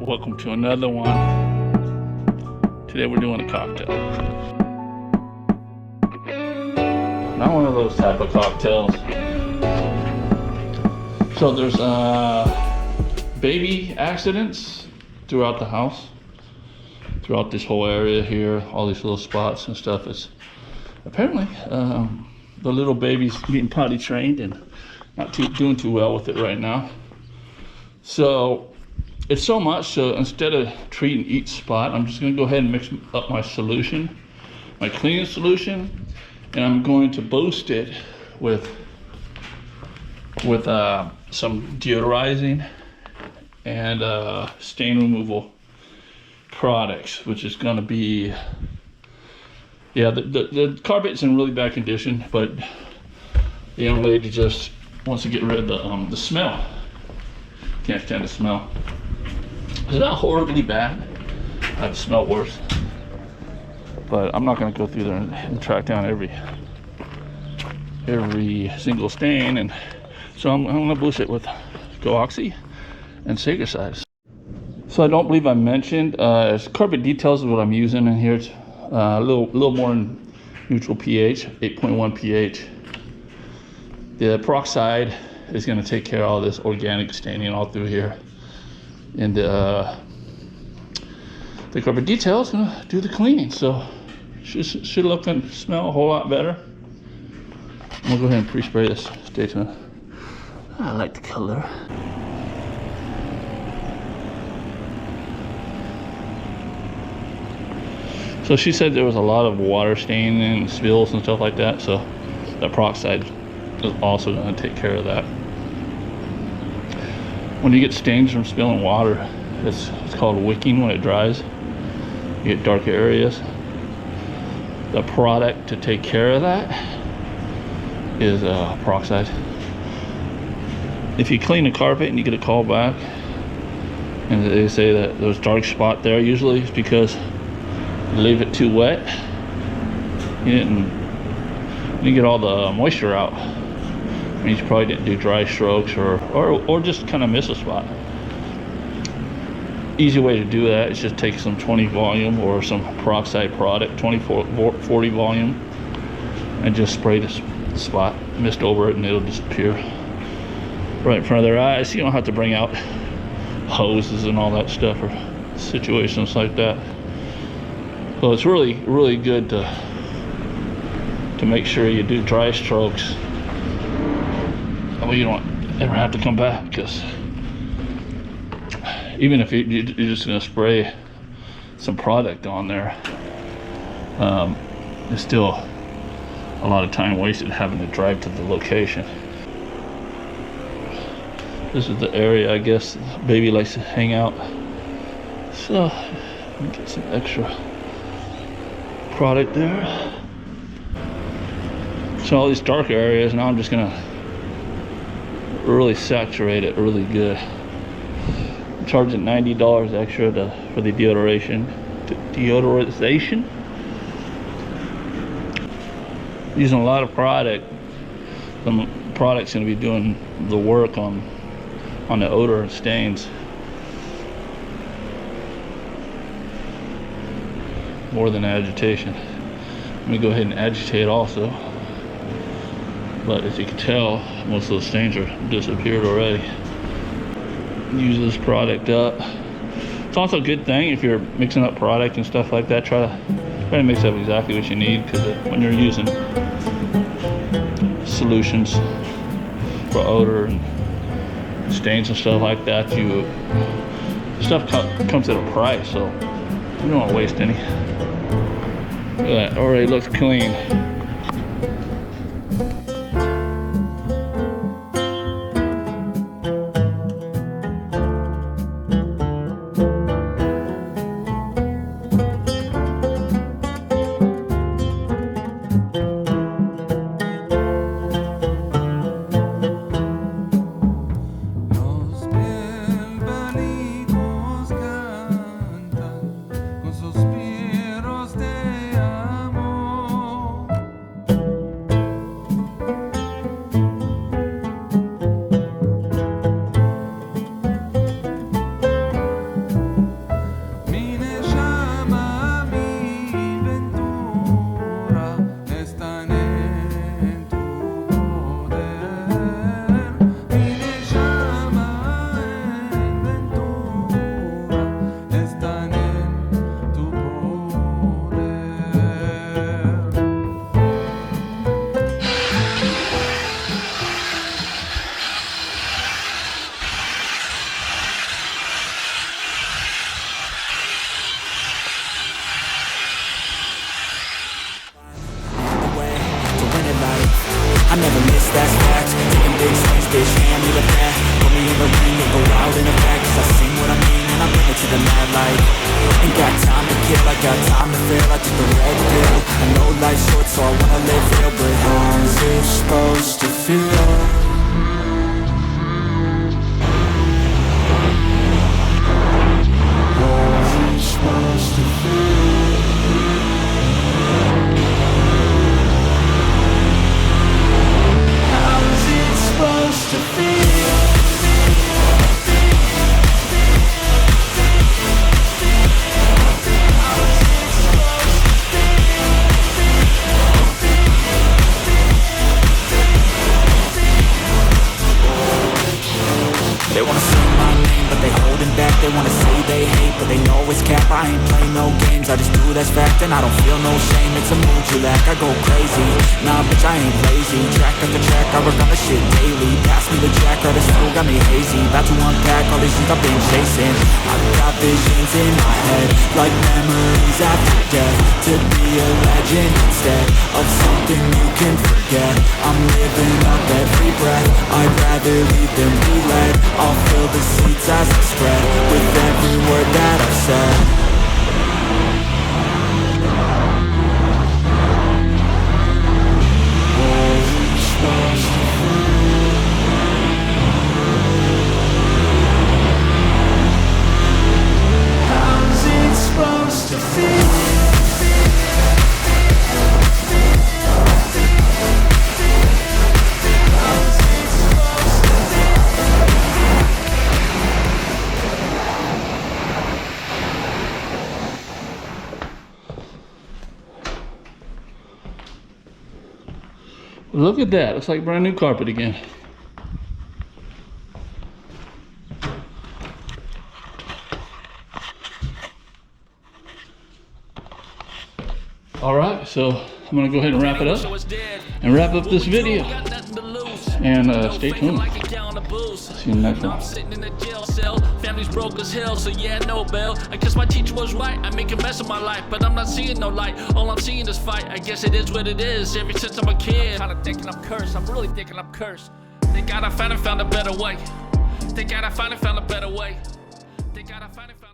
Welcome to another one. Today we're doing a cocktail. Not one of those type of cocktails. So there's baby accidents throughout the house, throughout this whole area here, all these little spots and stuff. It's apparently the little baby's getting potty trained and not doing too well with it right now. So it's so much, so instead of treating each spot, I'm just going to go ahead and mix up my solution, my cleaning solution, and I'm going to boost it with some deodorizing and stain removal products, which is going to be, yeah, the carpet's in really bad condition, but the young lady just wants to get rid of the smell. Can't stand the smell. It's not horribly bad. I've smelled worse, but I'm not going to go through there and track down every single stain, and so I'm going to boost it with Go-Oxy and Sagercide. So I don't believe I mentioned carpet details is what I'm using in here. It's a little more neutral pH, 8.1 pH. The peroxide is going to take care of all this organic staining all through here. And the carpet detail is going to do the cleaning, so should look and smell a whole lot better. I'm going to go ahead and pre-spray this. Stay tuned. I like the color. So she said there was a lot of water staining and spills and stuff like that, so the peroxide is also going to take care of that. When you get stains from spilling water, it's called wicking when it dries. You get darker areas. The product to take care of that is peroxide. If you clean the carpet and you get a call back and they say that there's dark spot there, usually it's because you leave it too wet. You didn't get all the moisture out. You probably didn't do dry strokes or just kind of miss a spot. Easy way to do that is just take some 20 volume or some peroxide product, 40 volume, and just spray the spot, mist over it, and it'll disappear right in front of their eyes. You don't have to bring out hoses and all that stuff or situations like that. So it's really, really good to make sure you do dry strokes. Well, you don't ever have to come back, because even if you're just going to spray some product on there, there's still a lot of time wasted having to drive to the location. This is the area I guess baby likes to hang out, so let me get some extra product there. So all these dark areas, now I'm just going to really saturate it really good. I'm charging $90 extra for the deodorization. Using a lot of product. The product's going to be doing the work on the odor and stains more than agitation. Let me go ahead and agitate also. But as you can tell, most of those stains are disappeared already. Use this product up. It's also a good thing if you're mixing up product and stuff like that. Try to mix up exactly what you need, because when you're using solutions for odor and stains and stuff like that, stuff comes at a price, so you don't want to waste any. Look at that, already looks clean. living that life. Ain't got time to kill, I got time to feel. I took the red pill. I know life's short, so I wanna live real. But how's it supposed to feel? How's it supposed to feel? How's it supposed to feel? They wanna say my name, but they holding back. They wanna say they hate, but they know it's cap. I ain't play no games, I just do that's fact. And I don't feel no shame, it's a mood you lack. I go crazy, nah bitch I ain't lazy. Track after track, I work on the shit daily. Pass me the jack, or this fool got me hazy. About to unpack all these things I've been chasing. I've got visions in my head, like memories after death. To be a legend instead of something you can forget. I'm living up every breath, I'd rather lead than be led. I'll fill the seats as I spread with every word that I've said. How's it supposed to feel? Look at that, looks like brand new carpet again. All right, so I'm gonna go ahead and wrap it up and wrap up this video. And stay tuned. See you next one. Family's broke as hell, so yeah, no bail. I guess my teacher was right, I make a mess of my life, but I'm not seeing no light. All I'm seeing is fight, I guess it is what it is. Ever since I'm a kid, kinda thinking I'm cursed, I'm really thinking I'm cursed. Thank God I found a better way. Thank God I finally found a better way. Thank God I finally found